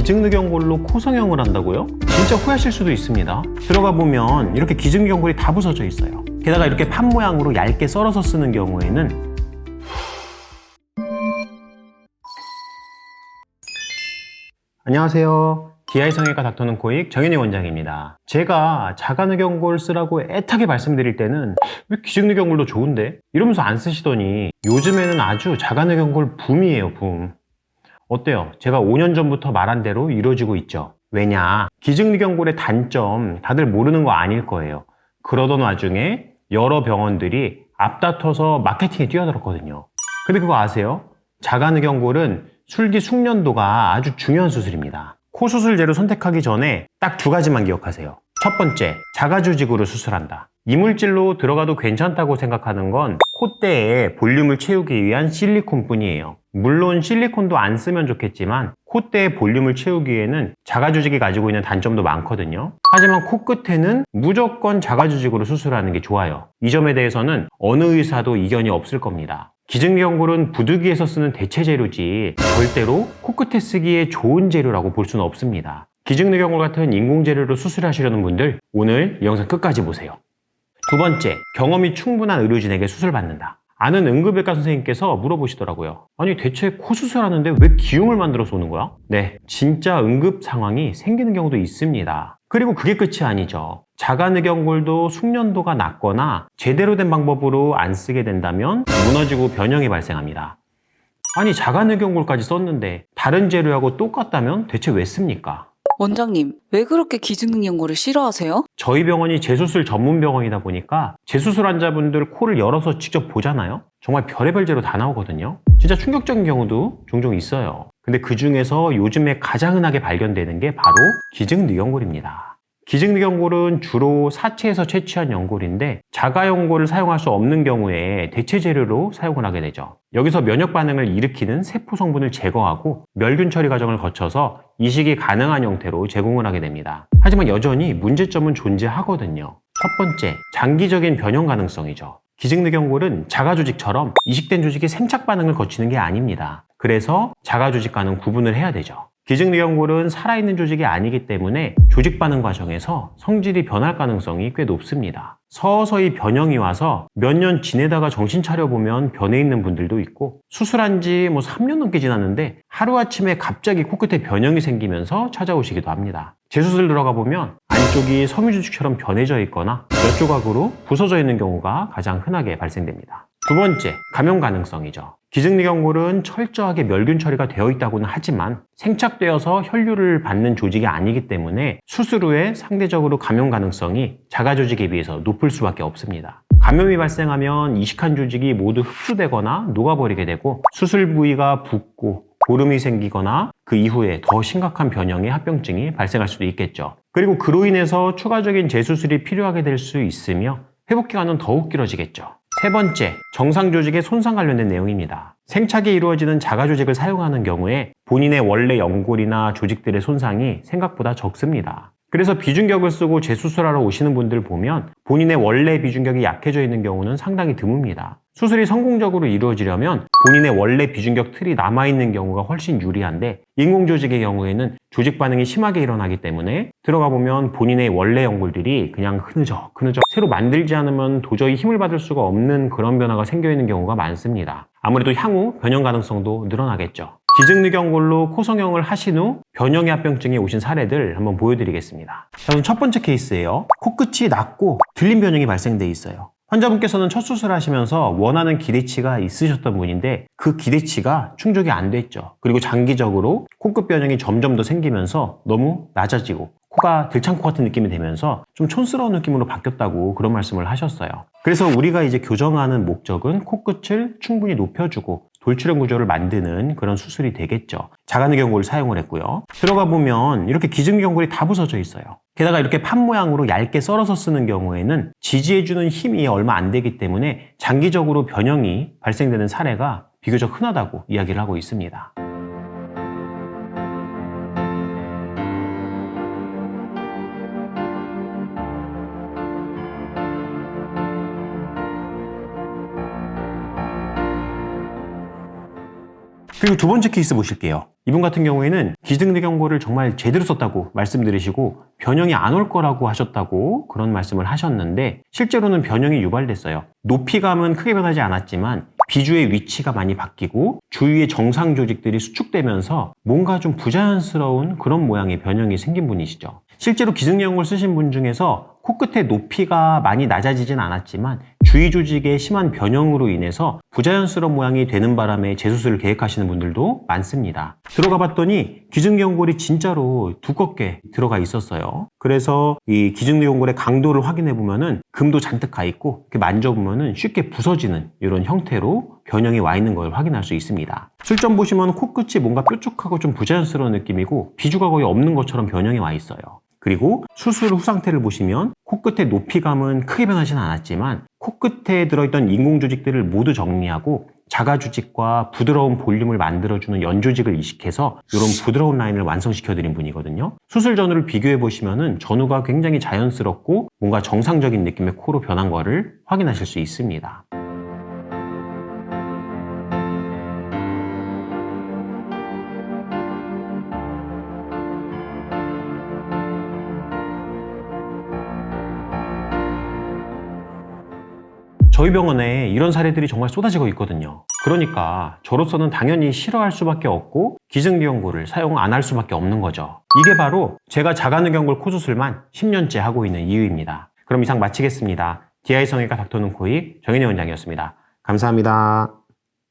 기증늑연골로 코 성형을 한다고요? 진짜 후회하실 수도 있습니다. 들어가 보면 이렇게 기증늑연골이 다 부서져 있어요. 게다가 이렇게 판 모양으로 얇게 썰어서 쓰는 경우에는 안녕하세요. 기아이성형외과 닥터는 코익 정현희 원장입니다. 제가 자가늑연골 쓰라고 애타게 말씀드릴 때는 왜 기증늑연골도 좋은데? 이러면서 안 쓰시더니 요즘에는 아주 자가늑연골 붐이에요, 붐. 어때요? 제가 5년 전부터 말한 대로 이루어지고 있죠. 왜냐? 기증늑연골의 단점 다들 모르는 거 아닐 거예요. 그러던 와중에 여러 병원들이 앞다퉈서 마케팅에 뛰어들었거든요. 근데 그거 아세요? 자가늑연골은 술기 숙련도가 아주 중요한 수술입니다. 코 수술제를 선택하기 전에 딱 두 가지만 기억하세요. 첫 번째, 자가조직으로 수술한다. 이물질로 들어가도 괜찮다고 생각하는 건 콧대에 볼륨을 채우기 위한 실리콘 뿐이에요. 물론 실리콘도 안 쓰면 좋겠지만 콧대에 볼륨을 채우기에는 자가조직이 가지고 있는 단점도 많거든요. 하지만 코끝에는 무조건 자가조직으로 수술하는 게 좋아요. 이 점에 대해서는 어느 의사도 이견이 없을 겁니다. 기증늑연골은 부득이해서 쓰는 대체 재료지 절대로 코끝에 쓰기에 좋은 재료라고 볼 수는 없습니다. 기증늑연골 같은 인공재료로 수술하시려는 분들 오늘 이 영상 끝까지 보세요. 두 번째, 경험이 충분한 의료진에게 수술받는다. 아는 응급외과 선생님께서 물어보시더라고요. 아니 대체 코 수술하는데 왜 기흉을 만들어서 오는 거야? 네, 진짜 응급 상황이 생기는 경우도 있습니다. 그리고 그게 끝이 아니죠. 자가늑연골도 숙련도가 낮거나 제대로 된 방법으로 안 쓰게 된다면 무너지고 변형이 발생합니다. 아니 자가늑연골까지 썼는데 다른 재료하고 똑같다면 대체 왜 씁니까? 원장님, 왜 그렇게 기증늑연골을 싫어하세요? 저희 병원이 재수술 전문 병원이다 보니까 재수술 환자분들 코를 열어서 직접 보잖아요? 정말 별의별 재료 다 나오거든요. 진짜 충격적인 경우도 종종 있어요. 근데 그 중에서 요즘에 가장 흔하게 발견되는 게 바로 기증늑연골입니다. 기증늑연골은 주로 사체에서 채취한 연골인데 자가연골을 사용할 수 없는 경우에 대체 재료로 사용을 하게 되죠. 여기서 면역 반응을 일으키는 세포 성분을 제거하고 멸균 처리 과정을 거쳐서 이식이 가능한 형태로 제공을 하게 됩니다. 하지만 여전히 문제점은 존재하거든요. 첫 번째, 장기적인 변형 가능성이죠. 기증늑연골은 자가조직처럼 이식된 조직이 생착 반응을 거치는 게 아닙니다. 그래서 자가조직과는 구분을 해야 되죠. 기증늑연골은 살아있는 조직이 아니기 때문에 조직 반응 과정에서 성질이 변할 가능성이 꽤 높습니다. 서서히 변형이 와서 몇 년 지내다가 정신 차려보면 변해 있는 분들도 있고 수술한 지 3년 넘게 지났는데 하루아침에 갑자기 코끝에 변형이 생기면서 찾아오시기도 합니다. 재수술 들어가 보면 안쪽이 섬유조직처럼 변해져 있거나 몇 조각으로 부서져 있는 경우가 가장 흔하게 발생됩니다. 두 번째, 감염 가능성이죠. 기증늑연골은 철저하게 멸균 처리가 되어 있다고는 하지만 생착되어서 혈류를 받는 조직이 아니기 때문에 수술 후에 상대적으로 감염 가능성이 자가조직에 비해서 높을 수밖에 없습니다. 감염이 발생하면 이식한 조직이 모두 흡수되거나 녹아버리게 되고 수술 부위가 붓고 고름이 생기거나 그 이후에 더 심각한 변형의 합병증이 발생할 수도 있겠죠. 그리고 그로 인해서 추가적인 재수술이 필요하게 될 수 있으며 회복기간은 더욱 길어지겠죠. 세 번째, 정상 조직의 손상 관련된 내용입니다. 생착이 이루어지는 자가조직을 사용하는 경우에 본인의 원래 연골이나 조직들의 손상이 생각보다 적습니다. 그래서 비중격을 쓰고 재수술하러 오시는 분들 보면 본인의 원래 비중격이 약해져 있는 경우는 상당히 드뭅니다. 수술이 성공적으로 이루어지려면 본인의 원래 비중격 틀이 남아있는 경우가 훨씬 유리한데 인공조직의 경우에는 조직 반응이 심하게 일어나기 때문에 들어가 보면 본인의 원래 연골들이 그냥 흐느적 새로 만들지 않으면 도저히 힘을 받을 수가 없는 그런 변화가 생겨있는 경우가 많습니다. 아무래도 향후 변형 가능성도 늘어나겠죠. 기증늑연골로 코 성형을 하신 후 변형의 합병증이 오신 사례들 한번 보여드리겠습니다. 자, 그럼 첫 번째 케이스예요. 코끝이 낮고 들린 변형이 발생돼 있어요. 환자분께서는 첫 수술하시면서 원하는 기대치가 있으셨던 분인데 그 기대치가 충족이 안 됐죠. 그리고 장기적으로 코끝 변형이 점점 더 생기면서 너무 낮아지고 코가 들창코 같은 느낌이 되면서 좀 촌스러운 느낌으로 바뀌었다고 그런 말씀을 하셨어요. 그래서 우리가 이제 교정하는 목적은 코끝을 충분히 높여주고 돌출형 구조를 만드는 그런 수술이 되겠죠. 자가늑연골을 사용을 했고요. 들어가 보면 이렇게 기증늑연골이 다 부서져 있어요. 게다가 이렇게 판 모양으로 얇게 썰어서 쓰는 경우에는 지지해주는 힘이 얼마 안 되기 때문에 장기적으로 변형이 발생되는 사례가 비교적 흔하다고 이야기를 하고 있습니다. 그리고 두 번째 케이스 보실게요. 이분 같은 경우에는 기증대경고를 정말 제대로 썼다고 말씀드리시고 변형이 안 올 거라고 하셨다고 그런 말씀을 하셨는데 실제로는 변형이 유발됐어요. 높이감은 크게 변하지 않았지만 비주의 위치가 많이 바뀌고 주위의 정상 조직들이 수축되면서 뭔가 좀 부자연스러운 그런 모양의 변형이 생긴 분이시죠. 실제로 기증대경고를 쓰신 분 중에서 코끝의 높이가 많이 낮아지진 않았지만 주위 조직의 심한 변형으로 인해서 부자연스러운 모양이 되는 바람에 재수술을 계획하시는 분들도 많습니다. 들어가 봤더니 기증대경골이 진짜로 두껍게 들어가 있었어요. 그래서 이 기증대경골의 강도를 확인해 보면은 금도 잔뜩 가 있고 이렇게 만져보면은 쉽게 부서지는 이런 형태로 변형이 와 있는 걸 확인할 수 있습니다. 실점 보시면 코끝이 뭔가 뾰족하고 좀 부자연스러운 느낌이고 비주가 거의 없는 것처럼 변형이 와 있어요. 그리고 수술 후 상태를 보시면 코끝의 높이감은 크게 변하지는 않았지만 코끝에 들어있던 인공 조직들을 모두 정리하고 자가 조직과 부드러운 볼륨을 만들어주는 연 조직을 이식해서 이런 부드러운 라인을 완성시켜드린 분이거든요. 수술 전후를 비교해 보시면은 전후가 굉장히 자연스럽고 뭔가 정상적인 느낌의 코로 변한 거를 확인하실 수 있습니다. 저희 병원에 이런 사례들이 정말 쏟아지고 있거든요. 그러니까 저로서는 당연히 싫어할 수밖에 없고 기증대경골을 사용 안 할 수밖에 없는 거죠. 이게 바로 제가 자가늑연골 코수술만 10년째 하고 있는 이유입니다. 그럼 이상 마치겠습니다. DI 성형외과 닥터눈 코이 정인혜 원장이었습니다. 감사합니다.